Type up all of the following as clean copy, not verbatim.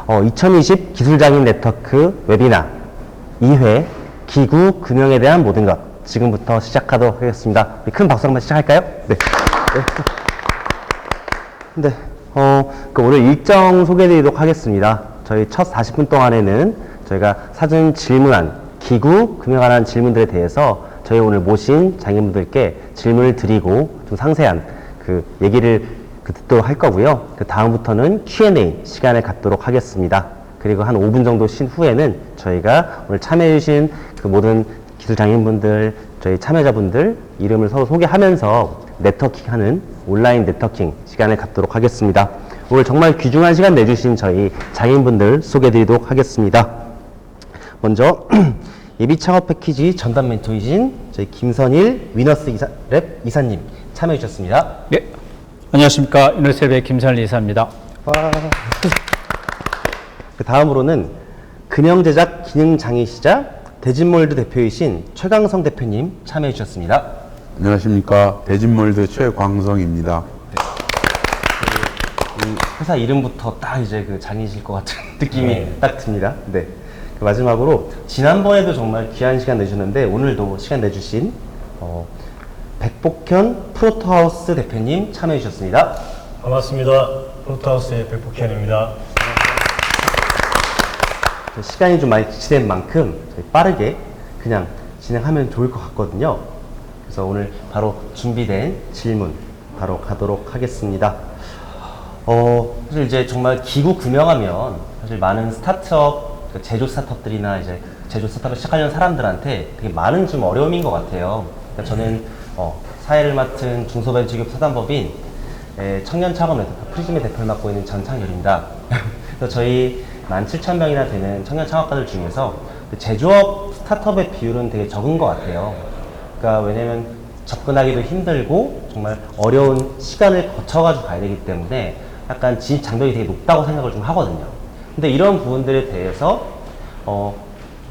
2020 기술장인 네트워크 웨비나 2회 기구 금융에 대한 모든 것 지금부터 시작하도록 하겠습니다. 큰 박수 한번 시작할까요? 네. 네. 오늘 일정 소개해드리도록 하겠습니다. 저희 첫 40분 동안에는 저희가 사전 질문한 기구 금융에 관한 질문들에 대해서 저희 오늘 모신 장인분들께 질문을 드리고 좀 상세한 그 얘기를 듣도록 할 거고요. 그 다음부터는 Q&A 시간을 갖도록 하겠습니다. 그리고 한 5분 정도 쉰 후에는 저희가 오늘 참여해주신 그 모든 기술 장인분들, 저희 참여자분들 이름을 서로 소개하면서 네트워킹하는 온라인 네트워킹 시간을 갖도록 하겠습니다. 오늘 정말 귀중한 시간 내주신 저희 장인분들 소개해드리도록 하겠습니다. 먼저 예비 창업 패키지 전담 멘토이신 저희 김선일 위너스 랩 이사님 참여해 주셨습니다. 네, 안녕하십니까. 위너스랩의 김선일 이사입니다. 그 다음으로는 금형제작 기능장애시자 대진몰드 대표이신 최광성 대표님 참여해 주셨습니다. 안녕하십니까. 대진몰드 최광성입니다. 회사 이름부터 딱 이제 그 장이실 것 같은 느낌이 딱 듭니다. 네. 그 마지막으로 지난번에도 정말 귀한 시간 내주셨는데 오늘도 시간 내주신 백복현 프로토하우스 대표님 참여해 주셨습니다. 반갑습니다. 프로토하우스의 백복현입니다. 시간이 좀 많이 지체된 만큼 저희 빠르게 그냥 진행하면 좋을 것 같거든요. 그래서 오늘 바로 준비된 질문 바로 가도록 하겠습니다. 사실 이제 정말 기구 금융하면 사실 많은 스타트업, 제조 스타트업들이나 이제 제조 스타트업을 시작하려는 사람들한테 되게 많은 좀 어려움인 것 같아요. 그러니까 저는 사회를 맡은 중소벤처기업 사단법인 청년창업 네트워크 프리즘의 대표를 맡고 있는 전창열입니다. 그래서 저희 17,000명이나 되는 청년 창업가들 중에서 제조업 스타트업의 비율은 되게 적은 것 같아요. 그러니까 왜냐면 접근하기도 힘들고 정말 어려운 시간을 거쳐가지고 가야 되기 때문에 약간 진입 장벽이 되게 높다고 생각을 좀 하거든요. 근데 이런 부분들에 대해서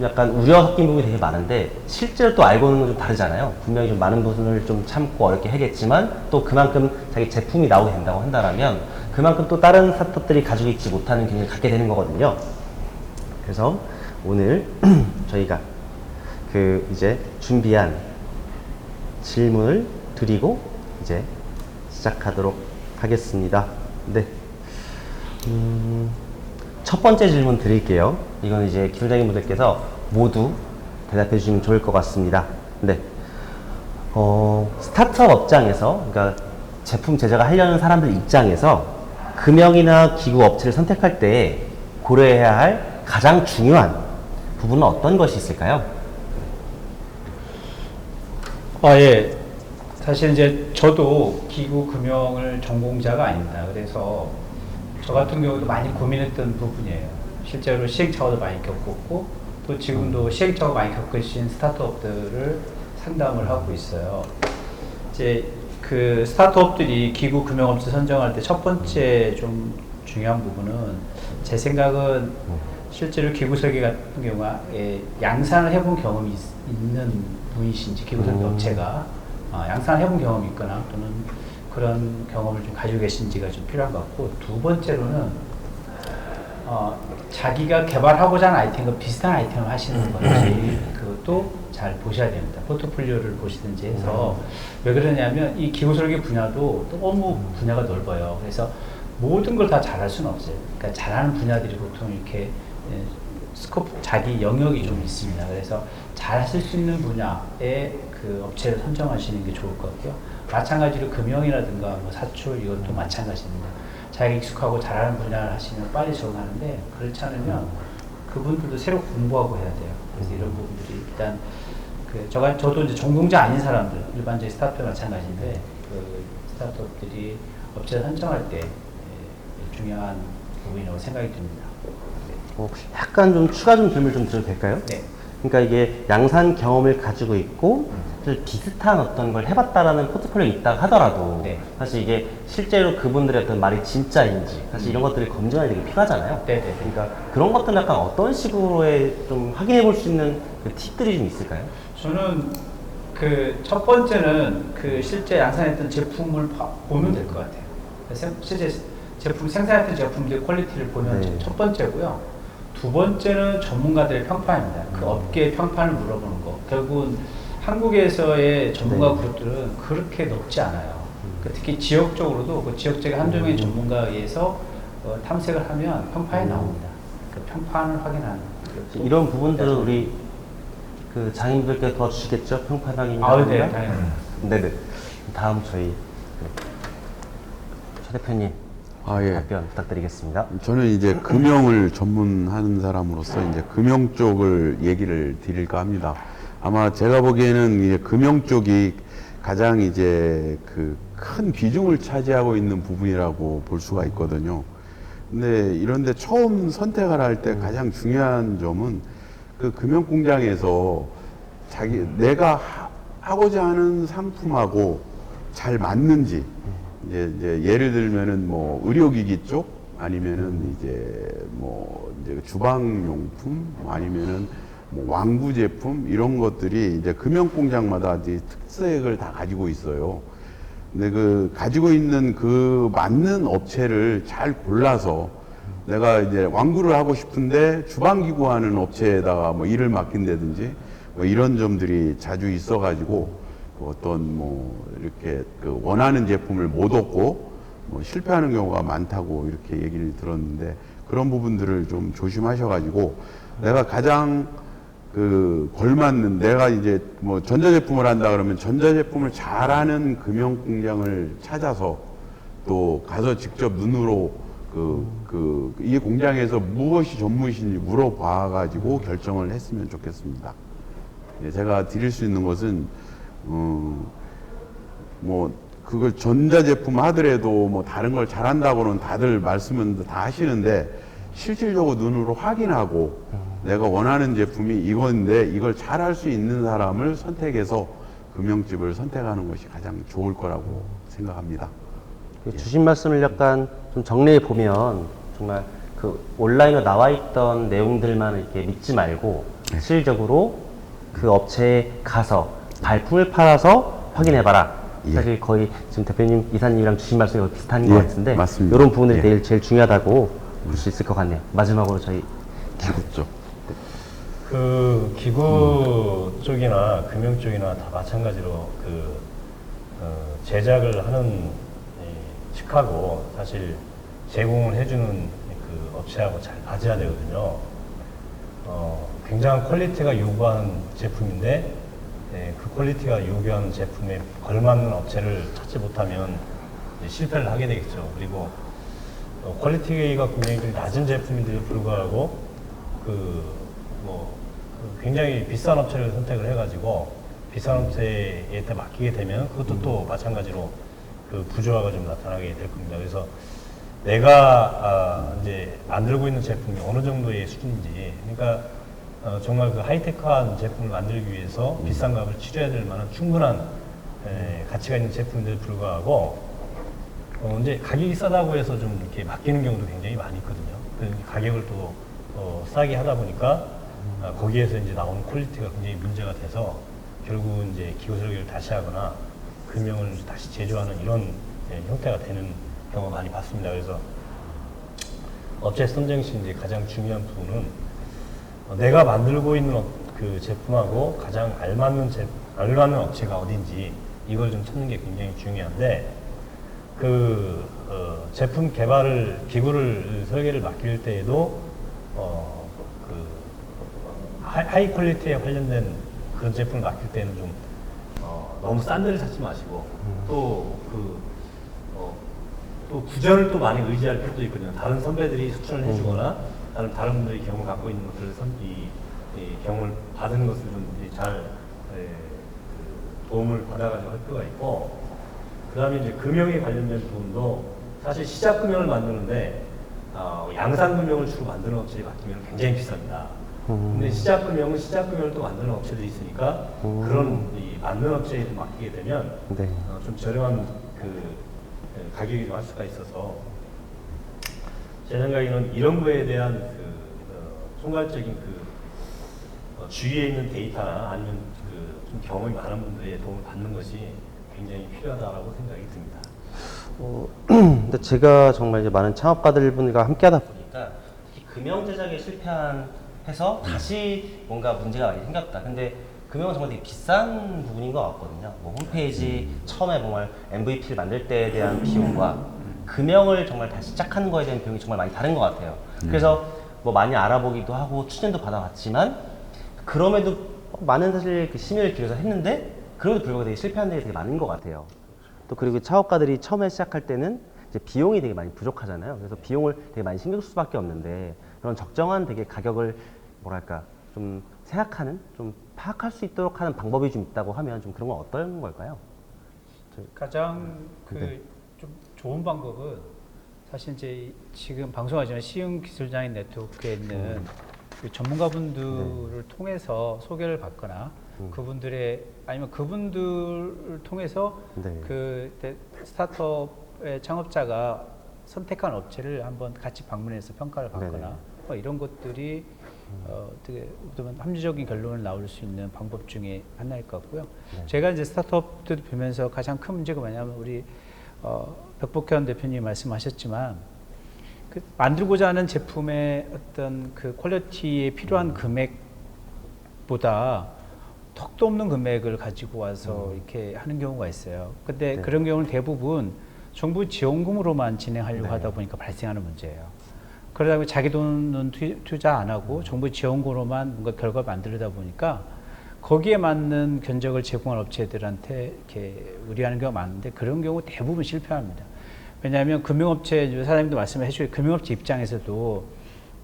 약간 우려 섞인 부분이 되게 많은데 실제로 또 알고는 좀 다르잖아요. 분명히 좀 많은 부분을 좀 참고 어렵게 하겠지만 또 그만큼 자기 제품이 나오게 된다고 한다면 그만큼 또 다른 스타트업들이 가지고 있지 못하는 기능을 갖게 되는 거거든요. 그래서 오늘 저희가 그 이제 준비한 질문을 드리고 이제 시작하도록 하겠습니다. 네. 첫 번째 질문 드릴게요. 이건 이제 기술장님분들께서 모두 대답해 주시면 좋을 것 같습니다. 네. 스타트업 업장에서, 그러니까 제품 제작을 하려는 사람들 입장에서 금형이나 기구 업체를 선택할 때 고려해야 할 가장 중요한 부분은 어떤 것이 있을까요? 예. 사실 이제 저도 기구 금융을 전공자가 아닙니다. 그래서 저 같은 경우도 많이 고민했던 부분이에요. 실제로 시행착오도 많이 겪었고 또 지금도 시행착오 많이 겪으신 스타트업들을 상담을 하고 있어요. 이제 그 스타트업들이 기구 금융업체 선정할 때 첫 번째 좀 중요한 부분은 제 생각은 실제로 기구 설계 같은 경우에 양산을 해본 경험이 있는 분이신지 기구 설계 업체가 양산을 해본 경험이 있거나 또는 그런 경험을 좀 가지고 계신지가 좀 필요한 것 같고 두 번째로는 자기가 개발하고자 하는 아이템과 비슷한 아이템을 하시는 건지 그것도 잘 보셔야 됩니다. 포트폴리오를 보시든지 해서 왜 그러냐면 이 기구 설계 분야도 너무 분야가 넓어요. 그래서 모든 걸 다 잘할 수는 없어요. 그러니까 잘하는 분야들이 보통 이렇게 스코프 자기 영역이 좀 있습니다. 그래서 잘 하실 수 있는 분야의 그 업체를 선정하시는 게 좋을 것 같고요. 마찬가지로 금융이라든가 뭐 사출 이것도 마찬가지입니다. 자기가 익숙하고 잘하는 분야를 하시면 빨리 적응하는데 그렇지 않으면 그분들도 새로 공부하고 해야 돼요. 그래서 이런 부분들이 일단 저도 이제 전공자 아닌 사람들 일반적인 스타트업 마찬가지인데 그 스타트업들이 업체를 선정할 때 중요한 부분이라고 생각이 듭니다. 약간 좀 추가 질문을 좀 드려도 될까요? 네. 그러니까 이게 양산 경험을 가지고 있고 사실 비슷한 어떤 걸 해봤다라는 포트폴리오가 있다 하더라도 네. 사실 이게 실제로 그분들의 어떤 말이 진짜인지 사실 이런 것들이 검증이 되게 필요하잖아요. 네. 그러니까 그런 것들은 약간 어떤 식으로의 좀 확인해 볼 수 있는 그 팁들이 좀 있을까요? 저는 그 첫 번째는 그 실제 양산했던 제품을 보면 될 것 같아요. 실제 제품 생산했던 제품들의 퀄리티를 보는 네. 첫 번째고요. 두 번째는 전문가들의 평판입니다. 그 업계의 평판을 물어보는 거. 결국은 한국에서의 전문가 네. 그룹들은 그렇게 높지 않아요. 특히 지역적으로도 그 지역적인 한두 명의 전문가에 의해서 탐색을 하면 평판이 나옵니다. 그 평판을 확인하는. 이런 부분들은 우리 그 장인분들께 더 주시겠죠? 평판하기입니다. 아, 네, 당연히. 네네. 다음 저희 최 대표님 아, 예. 답변 부탁드리겠습니다. 저는 이제 금융을 전문하는 사람으로서 이제 금융 쪽을 얘기를 드릴까 합니다. 아마 제가 보기에는 이제 금융 쪽이 가장 이제 그 큰 비중을 차지하고 있는 부분이라고 볼 수가 있거든요. 근데 이런데 처음 선택을 할 때 가장 중요한 점은 그 금융 공장에서 내가 하고자 하는 상품하고 잘 맞는지, 이제 예를 들면은 뭐 의료기기 쪽 아니면은 이제 주방용품 아니면은 뭐 왕구 제품 이런 것들이 이제 금융 공장마다 이제 특색을 다 가지고 있어요. 근데 그 가지고 있는 그 맞는 업체를 잘 골라서 내가 이제 왕구를 하고 싶은데 주방기구 하는 업체에다가 뭐 일을 맡긴다든지 뭐 이런 점들이 자주 있어가지고 어떤 뭐 이렇게 그 원하는 제품을 못 얻고 뭐 실패하는 경우가 많다고 이렇게 얘기를 들었는데 그런 부분들을 좀 조심하셔가지고 내가 가장 그 걸맞는 내가 이제 뭐 전자제품을 한다 그러면 전자제품을 잘하는 금융 공장을 찾아서 또 가서 직접 눈으로 이 공장에서 무엇이 전무이신지 물어봐 가지고 결정을 했으면 좋겠습니다. 예, 제가 드릴 수 있는 것은 뭐 그걸 전자제품 하더라도 뭐 다른 걸 잘한다고는 다들 말씀은 다 하시는데 실질적으로 눈으로 확인하고 내가 원하는 제품이 이건데 이걸 잘할 수 있는 사람을 선택해서 금융집을 선택하는 것이 가장 좋을 거라고 생각합니다. 주신 말씀을 약간 좀 정리해 보면 정말 그 온라인에 나와 있던 내용들만 이렇게 믿지 말고 실질적으로 그 업체에 가서 발품을 팔아서 확인해 봐라. 예. 사실 거의 지금 대표님 이사님이랑 주신 말씀이 비슷한 것 예, 같은데 맞습니다. 이런 부분들이 예. 내일 제일 중요하다고 볼 수 있을 것 같네요. 마지막으로 저희 기구 쪽. 그 기구 쪽이나 금융 쪽이나 다 마찬가지로 제작을 하는 측하고 사실 제공을 해주는 그 업체하고 잘 맞아야 되거든요. 굉장한 퀄리티가 요구하는 제품인데 그 퀄리티가 요구하는 제품에 걸맞는 업체를 찾지 못하면 실패를 하게 되겠죠. 그리고 퀄리티가 굉장히 좀 낮은 제품인데도 불구하고 굉장히 비싼 업체를 선택을 해가지고 비싼 업체에 맡기게 되면 그것도 또 마찬가지로 그 부조화가 좀 나타나게 될 겁니다. 그래서 내가 이제 만들고 있는 제품이 어느 정도의 수준인지, 그러니까 정말 그 하이테크한 제품을 만들기 위해서 비싼 값을 치러야 될 만한 충분한 가치가 있는 제품인데도 불구하고 이제 가격이 싸다고 해서 좀 이렇게 맡기는 경우도 굉장히 많이 있거든요. 그래서 가격을 또 싸게 하다 보니까 거기에서 이제 나오는 퀄리티가 굉장히 문제가 돼서 결국은 이제 기구 설계를 다시 하거나 금형을 다시 제조하는 이런 형태가 되는 경우가 많이 봤습니다. 그래서 업체 선정 시 이제 가장 중요한 부분은 내가 만들고 있는 그 제품하고 가장 알맞는 업체가 어딘지 이걸 좀 찾는 게 굉장히 중요한데 제품 개발을 기구를 설계를 맡길 때에도 하이 퀄리티에 관련된 그런 제품을 맡길 때는 좀 너무 싼 데를 찾지 마시고 또 구전을 또 많이 의지할 필요도 있거든요. 다른 선배들이 추천을 해주거나 다른 분들이 경험을 갖고 있는 것들을 경험을 받은 것을 좀 잘 도움을 받아가지고 할 필요가 있고, 그 다음에 이제 금형에 관련된 부분도 사실 시작 금형을 만드는데 양산 금형을 주로 만드는 업체에 맡기면 굉장히 비쌉니다. 근데 시작 금형은 시작 금형을 또 만드는 업체들이 있으니까 그런 이 만드는 업체에 좀 맡기게 되면 네. 좀 저렴한 가격이 좀 할 수가 있어서 제 생각에는 이런 거에 대한 총괄적인 주위에 있는 데이터나 아니면 좀 경험이 많은 분들의 도움을 받는 것이 굉장히 필요하다고 생각이 듭니다. 근데 제가 정말 이제 많은 창업가들분과 함께하다 보니까 특히 금형 제작에 실패해서 다시 뭔가 문제가 많이 생겼다. 근데 금형은 정말 되게 비싼 부분인 것 같거든요. 뭐 홈페이지 처음에 정말 MVP를 만들 때에 대한 비용과 금형을 정말 다시 시작하는 거에 대한 비용이 정말 많이 다른 것 같아요. 그래서 뭐 많이 알아보기도 하고 추천도 받아봤지만 그럼에도 많은 사실 그 심혈을 기울여서 했는데 그럼에도 불구하고 되게 실패한 데가 되게 많은 것 같아요. 또 그리고 창업가들이 처음에 시작할 때는 이제 비용이 되게 많이 부족하잖아요. 그래서 비용을 되게 많이 신경 쓸 수밖에 없는데 그런 적정한 되게 가격을 뭐랄까 좀 생각하는 좀 파악할 수 있도록 하는 방법이 좀 있다고 하면 좀 그런 건 어떤 걸까요? 가장 그 네. 좀 좋은 방법은 사실 이제 지금 방송하지만 시흥 기술장인 네트워크에 있는 그 전문가분들을 통해서 소개를 받거나 그분들의 아니면 그분들을 통해서 네. 그 스타트업의 창업자가 선택한 업체를 한번 같이 방문해서 평가를 받거나 네네. 뭐 이런 것들이 어떻게 보면 합리적인 결론을 나올 수 있는 방법 중에 하나일 것 같고요. 네. 제가 이제 스타트업들 보면서 가장 큰 문제가 뭐냐면 우리 백복현 대표님 말씀하셨지만 그 만들고자 하는 제품의 어떤 그 퀄리티에 필요한 금액보다 턱도 없는 금액을 가지고 와서 이렇게 하는 경우가 있어요. 근데 네. 그런 경우는 대부분 정부 지원금으로만 진행하려고 네. 하다 보니까 발생하는 문제예요. 그러다 보니 자기 돈은 투자 안 하고 정부 지원금으로만 뭔가 결과를 만들다 보니까 거기에 맞는 견적을 제공한 업체들한테 이렇게 의뢰하는 경우가 많은데 그런 경우 대부분 실패합니다. 왜냐하면 금융업체 사장님도 말씀해 주신 금융업체 입장에서도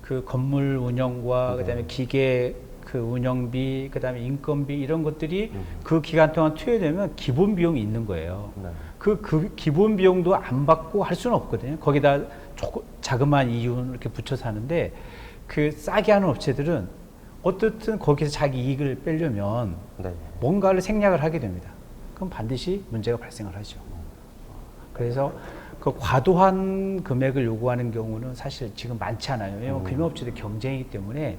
그 건물 운영과 네. 그다음에 기계 그 운영비 그다음에 인건비 이런 것들이 그 기간 동안 투여되면 기본 비용이 있는 거예요. 네. 그 기본 비용도 안 받고 할 수는 없거든요. 거기다 자그마한 이윤을 이렇게 붙여서 하는데 그 싸게 하는 업체들은 어떻든 거기서 자기 이익을 빼려면 네. 뭔가를 생략을 하게 됩니다. 그럼 반드시 문제가 발생을 하죠. 그래서 그 과도한 금액을 요구하는 경우는 사실 지금 많지 않아요. 왜냐하면 금융업체도 경쟁이기 때문에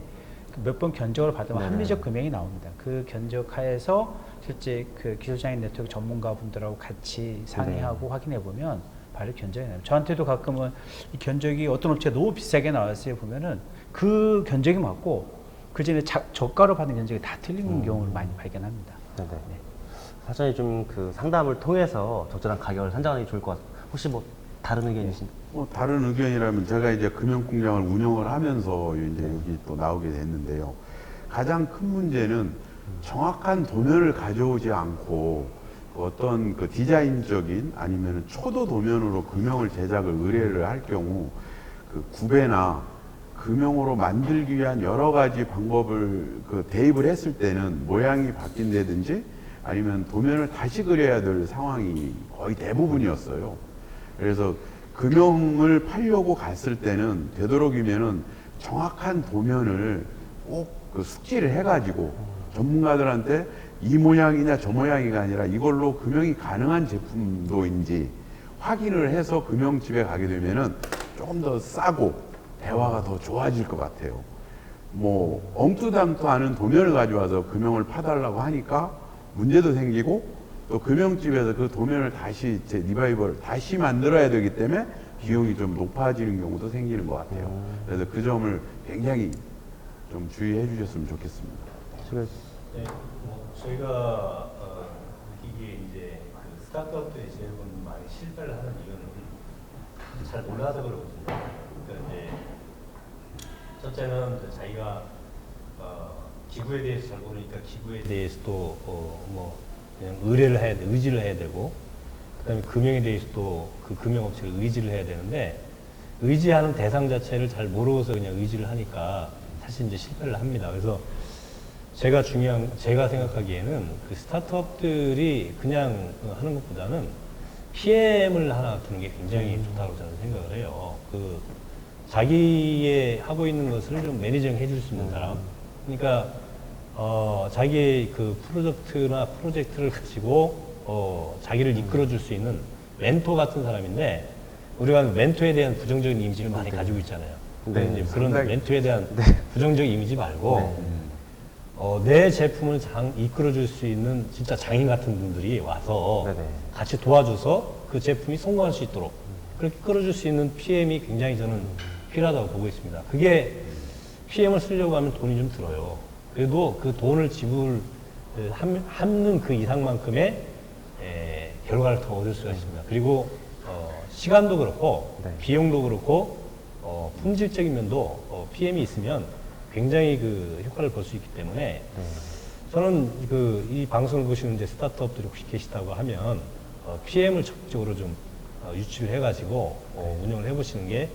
몇 번 견적을 받으면 네네. 합리적 금액이 나옵니다. 그 견적 하에서 실제 그 기술장인 네트워크 전문가분들하고 같이 상의하고 확인해 보면 바로 견적이 나요. 저한테도 가끔은 이 견적이 어떤 업체가 너무 비싸게 나왔어요 보면은 그 견적이 맞고 그 전에 저가로 받은 견적이 다 틀린 경우를 많이 발견합니다. 네네. 사전에 좀 그 상담을 통해서 적절한 가격을 산정하는 게 좋을 것 같아요. 혹시 뭐 다른 의견이신? 다른 의견이라면 제가 이제 금융공장을 운영을 하면서 이제 여기 또 나오게 됐는데요. 가장 큰 문제는 정확한 도면을 가져오지 않고 어떤 그 디자인적인 아니면 초도 도면으로 금형을 제작을 의뢰를 할 경우 그 구배나 금형으로 만들기 위한 여러 가지 방법을 그 대입을 했을 때는 모양이 바뀐다든지 아니면 도면을 다시 그려야 될 상황이 거의 대부분이었어요. 그래서 금형을 팔려고 갔을 때는 되도록이면은 정확한 도면을 꼭 그 숙지를 해가지고 전문가들한테 이 모양이냐 저 모양이가 아니라 이걸로 금형이 가능한 제품도인지 확인을 해서 금형집에 가게 되면은 조금 더 싸고 대화가 더 좋아질 것 같아요. 뭐 엉뚱당도 않은 도면을 가져와서 금형을 파달라고 하니까 문제도 생기고 또 금형집에서 그 도면을 다시 리바이벌 다시 만들어야 되기 때문에 비용이 좀 높아지는 경우도 생기는 것 같아요. 그래서 그 점을 굉장히 좀 주의해 주셨으면 좋겠습니다. 지금 네, 저희가 느끼기에 이제 그 스타트업들이 대부분 많이 실패를 하는 이유는 잘 몰라서 그러거든요. 그러니까 이제 첫째는 자기가 기구에 대해서 잘 모르니까 기구에 대해서도 그냥 의뢰를 해야 돼, 의지를 해야 되고, 그다음에 금형에 대해서도 그 금형업체를 의지를 해야 되는데 의지하는 대상 자체를 잘 모르고서 그냥 의지를 하니까 사실 이제 실패를 합니다. 그래서 제가 생각하기에는 그 스타트업들이 그냥 하는 것보다는 PM을 하나 두는 게 굉장히 좋다고 저는 생각을 해요. 그 자기의 하고 있는 것을 좀 매니징 해줄 수 있는 사람. 그러니까 자기의 그 프로젝트를 가지고 자기를 이끌어줄 수 있는 멘토 같은 사람인데 우리가 멘토에 대한 부정적인 이미지를 많이 가지고 있잖아요. 네, 네, 그런 멘토에 대한 부정적인 이미지 말고 내 제품을 이끌어줄 수 있는 진짜 장인 같은 분들이 와서 네네. 같이 도와줘서 그 제품이 성공할 수 있도록 그렇게 끌어줄 수 있는 PM이 굉장히 저는 필요하다고 보고 있습니다. 그게 PM을 쓰려고 하면 돈이 좀 들어요. 그래도 그 돈을 지불하는 그 이상만큼의 결과를 더 얻을 수가 있습니다. 그리고 시간도 그렇고 네. 비용도 그렇고 품질적인 면도 PM이 있으면 굉장히 그 효과를 볼 수 있기 때문에 저는 이 방송을 보시는 이제 스타트업들이 혹시 계시다고 하면 PM을 적극적으로 좀 유치를 해가지고 운영을 해보시는 게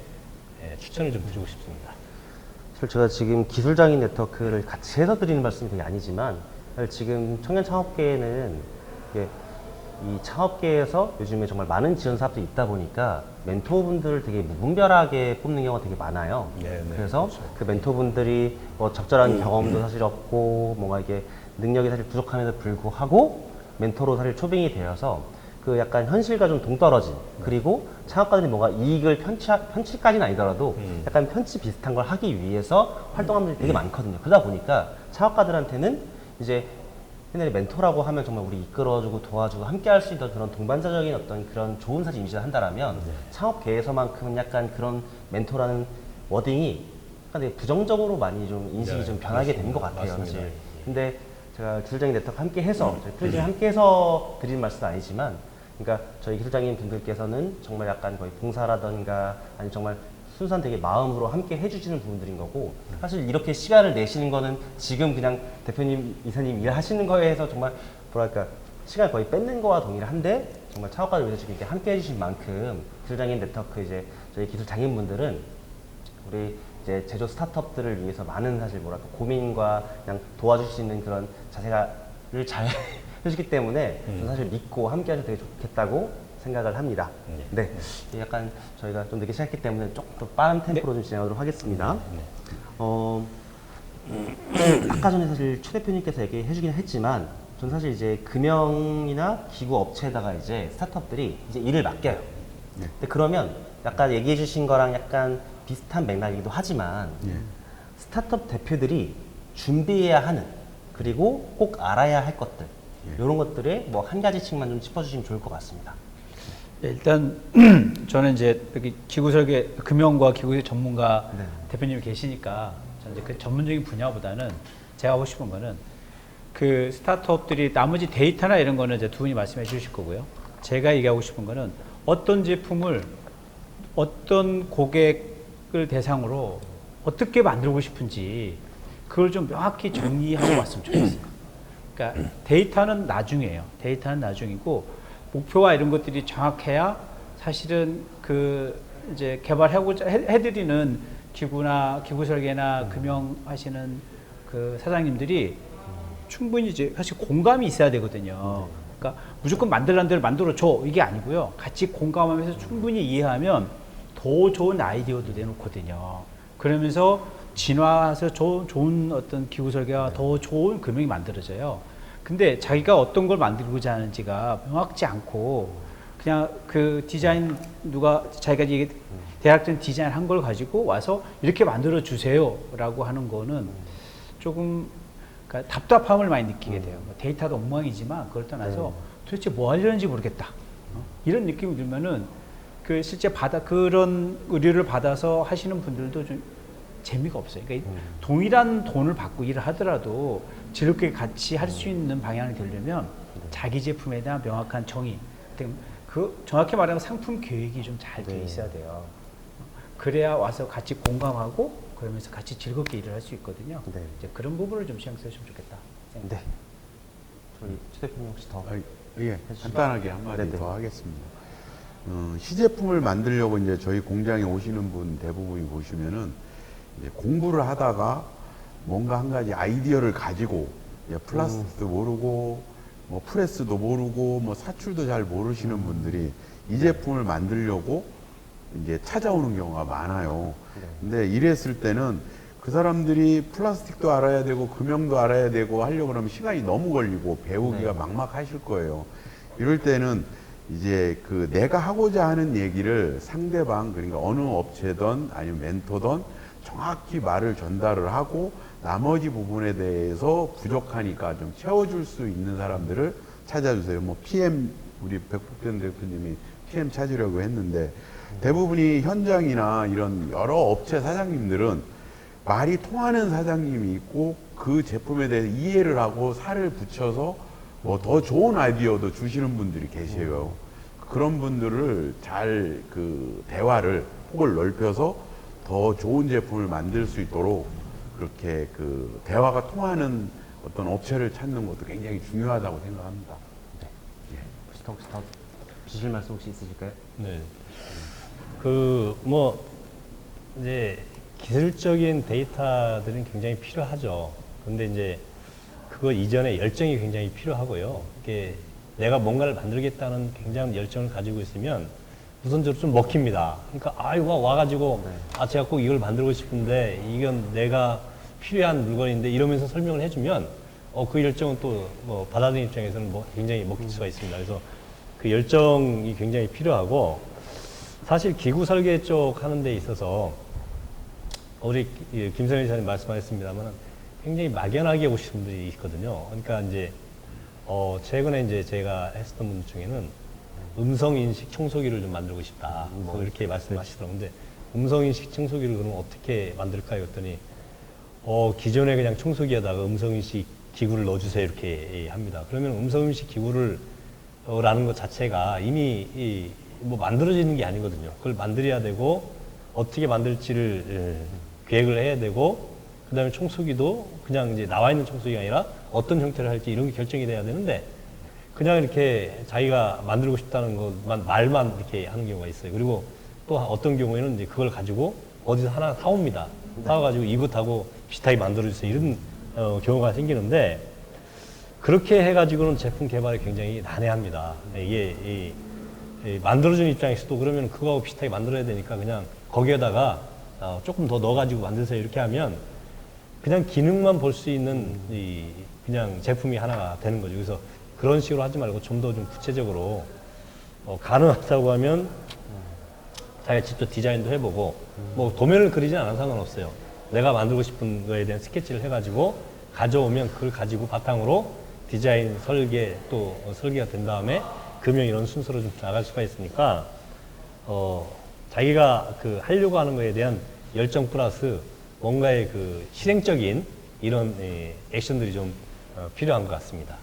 추천을 좀 드리고 싶습니다. 사실 제가 지금 기술장인 네트워크를 같이 해서 드리는 말씀이 되게 아니지만 사실 지금 청년 창업계에는 이게 이 창업계에서 요즘에 정말 많은 지원 사업들이 있다 보니까 멘토분들을 되게 무분별하게 뽑는 경우가 되게 많아요. 네, 그래서 그 멘토분들이 뭐 적절한 경험도 사실 없고 뭔가 이게 능력이 사실 부족함에도 불구하고 멘토로 사실 초빙이 되어서 그 약간 현실과 좀 동떨어진 그리고 창업가들이 뭔가 이익을 편취까지는 아니더라도 약간 편취 비슷한 걸 하기 위해서 활동하는 분들이 되게 많거든요. 그러다 보니까 창업가들한테는 이제 옛날에 멘토라고 하면 정말 우리 이끌어주고 도와주고 함께 할 수 있던 그런 동반자적인 어떤 그런 좋은 사실 임시를 한다라면 창업계에서만큼은 약간 그런 멘토라는 워딩이 약간 되게 부정적으로 많이 좀 인식이 네, 좀 변하게 된 것 맞습니다. 같아요, 맞습니다. 사실. 근데 제가 기술장인 네트워크 함께 해서 저희 프로젝트 함께 해서 드리는 말씀은 아니지만 그러니까 저희 기술장인 분들께서는 정말 약간 거의 봉사라던가 아니 정말 순수한 되게 마음으로 함께 해주시는 부분들인 거고 사실 이렇게 시간을 내시는 거는 지금 그냥 대표님, 이사님 일하시는 거에 해서 정말 뭐랄까 시간을 거의 뺏는 거와 동일한데 정말 창업가를 위해서 지금 이렇게 함께 해주신 만큼 기술장인 네트워크 이제 저희 기술장인분들은 우리 이제 제조 스타트업들을 위해서 많은 사실 뭐랄까 고민과 그냥 도와줄 수 있는 그런 자세를 잘 해주기 때문에 저는 사실 믿고 함께 하셔도 되게 좋겠다고 생각을 합니다. 네. 약간 저희가 좀 늦게 시작했기 때문에 조금 더 빠른 템포로 좀 진행하도록 하겠습니다. 아까 전에 사실 최 대표님께서 얘기해 주긴 했지만 저는 사실 이제 금융이나 기구 업체에다가 이제 스타트업들이 이제 일을 맡겨요. 근데 그러면 약간 얘기해 주신 거랑 약간 비슷한 맥락이기도 하지만 스타트업 대표들이 준비해야 하는 그리고 꼭 알아야 할 것들 이런 것들에 뭐 한 가지씩만 좀 짚어주시면 좋을 것 같습니다. 네, 일단 저는 이제 여기 기구 설계 금융과 기구 전문가 네. 대표님이 계시니까 저는 이제 그 전문적인 분야보다는 제가 하고 싶은 거는 그 스타트업들이 나머지 데이터나 이런 거는 이제 두 분이 말씀해 주실 거고요. 제가 얘기하고 싶은 거는 어떤 제품을 어떤 고객을 대상으로 어떻게 만들고 싶은지 그걸 좀 명확히 정리하고 왔으면 좋겠어요. 그러니까 데이터는 나중이에요. 데이터는 나중이고 목표와 이런 것들이 정확해야 사실은 그 이제 개발하고자 해드리는 기구나 기구 설계나 금융하시는 그 사장님들이 충분히 이제 사실 공감이 있어야 되거든요. 그러니까 무조건 만들라는 대로 만들어 줘 이게 아니고요. 같이 공감하면서 충분히 이해하면 더 좋은 아이디어도 내놓거든요. 그러면서 진화해서 좋은 어떤 기구 설계와 더 좋은 금융이 만들어져요. 근데 자기가 어떤 걸 만들고자 하는지가 명확지 않고 그냥 그 디자인 누가 자기가 이게 대략적인 디자인 한 걸 가지고 와서 이렇게 만들어 주세요라고 하는 거는 조금 그러니까 답답함을 많이 느끼게 돼요. 뭐 데이터도 엉망이지만 그걸 떠나서 도대체 뭐 하려는지 모르겠다. 이런 느낌이 들면은 그 실제 그런 의뢰를 받아서 하시는 분들도 좀 재미가 없어요. 그러니까 동일한 돈을 받고 일을 하더라도 즐겁게 같이 할 수 있는 방향이 되려면 자기 제품에 대한 명확한 정의, 그 정확히 말하면 상품 계획이 좀 잘 돼 있어야 돼요. 그래야 와서 같이 공감하고 그러면서 같이 즐겁게 일을 할 수 있거든요. 네. 이제 그런 부분을 좀 신경 쓰시면 좋겠다. 네. 저희 최 대표님 혹시 더 예, 간단하게 한마디 네네. 더 하겠습니다. 시제품을 만들려고 이제 저희 공장에 오시는 분 대부분이 보시면은 이제 공부를 하다가 뭔가 한 가지 아이디어를 가지고 이제 플라스틱도 모르고 뭐 프레스도 모르고 뭐 사출도 잘 모르시는 분들이 이 제품을 만들려고 이제 찾아오는 경우가 많아요. 근데 이랬을 때는 그 사람들이 플라스틱도 알아야 되고 금형도 알아야 되고 하려고 그러면 시간이 너무 걸리고 배우기가 막막하실 거예요. 이럴 때는 이제 그 내가 하고자 하는 얘기를 상대방 그러니까 어느 업체든 아니면 멘토든 정확히 말을 전달을 하고 나머지 부분에 대해서 부족하니까 좀 채워줄 수 있는 사람들을 찾아주세요. 뭐 PM 우리 백복된 대표님이 PM 찾으려고 했는데 대부분이 현장이나 이런 여러 업체 사장님들은 말이 통하는 사장님이 있고 그 제품에 대해서 이해를 하고 살을 붙여서 뭐 더 좋은 아이디어도 주시는 분들이 계세요. 그런 분들을 잘 그 대화를 폭을 넓혀서 더 좋은 제품을 만들 수 있도록 그렇게 그 대화가 통하는 어떤 업체를 찾는 것도 굉장히 중요하다고 생각합니다. 혹시 더 주실 말씀 혹시 있으실까요? 네. 이제 기술적인 데이터들은 굉장히 필요하죠. 근데 이제 그거 이전에 열정이 굉장히 필요하고요. 이게 내가 뭔가를 만들겠다는 굉장한 열정을 가지고 있으면 우선적으로 좀 먹힙니다. 그러니까 이거 와가지고 제가 꼭 이걸 만들고 싶은데 이건 내가 필요한 물건인데 이러면서 설명을 해주면 그 열정은 또 뭐 받아들이는 입장에서는 뭐 굉장히 먹힐 수가 있습니다. 그래서 그 열정이 굉장히 필요하고 사실 기구 설계 쪽 하는 데 있어서 우리 김선일 이사님 말씀하셨습니다만 굉장히 막연하게 오시는 분들이 있거든요. 그러니까 이제 최근에 이제 제가 했었던 분들 중에는 음성인식 청소기를 좀 만들고 싶다. 뭐 이렇게 말씀하시더라고요. 근데 음성인식 청소기를 그러면 어떻게 만들까요? 했더니 기존에 그냥 청소기 하다가 음성인식 기구를 넣어주세요. 이렇게 합니다. 그러면 음성인식 기구를 라는 것 자체가 이미 뭐 만들어지는 게 아니거든요. 그걸 만들어야 되고 어떻게 만들지를 계획을 해야 되고 그 다음에 청소기도 그냥 이제 나와 있는 청소기가 아니라 어떤 형태를 할지 이런 게 결정이 돼야 되는데 그냥 이렇게 자기가 만들고 싶다는 것만 말만 이렇게 하는 경우가 있어요. 그리고 또 어떤 경우에는 이제 그걸 가지고 어디서 하나 사옵니다. 사와가지고 이것하고 비슷하게 만들어주세요. 이런 경우가 생기는데 그렇게 해가지고는 제품 개발이 굉장히 난해합니다. 이게 만들어주는 입장에서도 그러면 그거하고 비슷하게 만들어야 되니까 그냥 거기에다가 조금 더 넣어가지고 만드세요. 이렇게 하면 그냥 기능만 볼 수 있는 그냥 제품이 하나가 되는 거죠. 그래서 그런 식으로 하지 말고 좀 더 좀 구체적으로 가능하다고 하면 자기가 직접 디자인도 해보고 뭐 도면을 그리진 않아도 상관없어요. 내가 만들고 싶은 거에 대한 스케치를 해가지고 가져오면 그걸 가지고 바탕으로 디자인, 설계 또 설계가 된 다음에 금형 이런 순서로 좀 나갈 수가 있으니까 자기가 그 하려고 하는 거에 대한 열정 플러스 뭔가의 그 실행적인 이런 액션들이 좀 필요한 것 같습니다.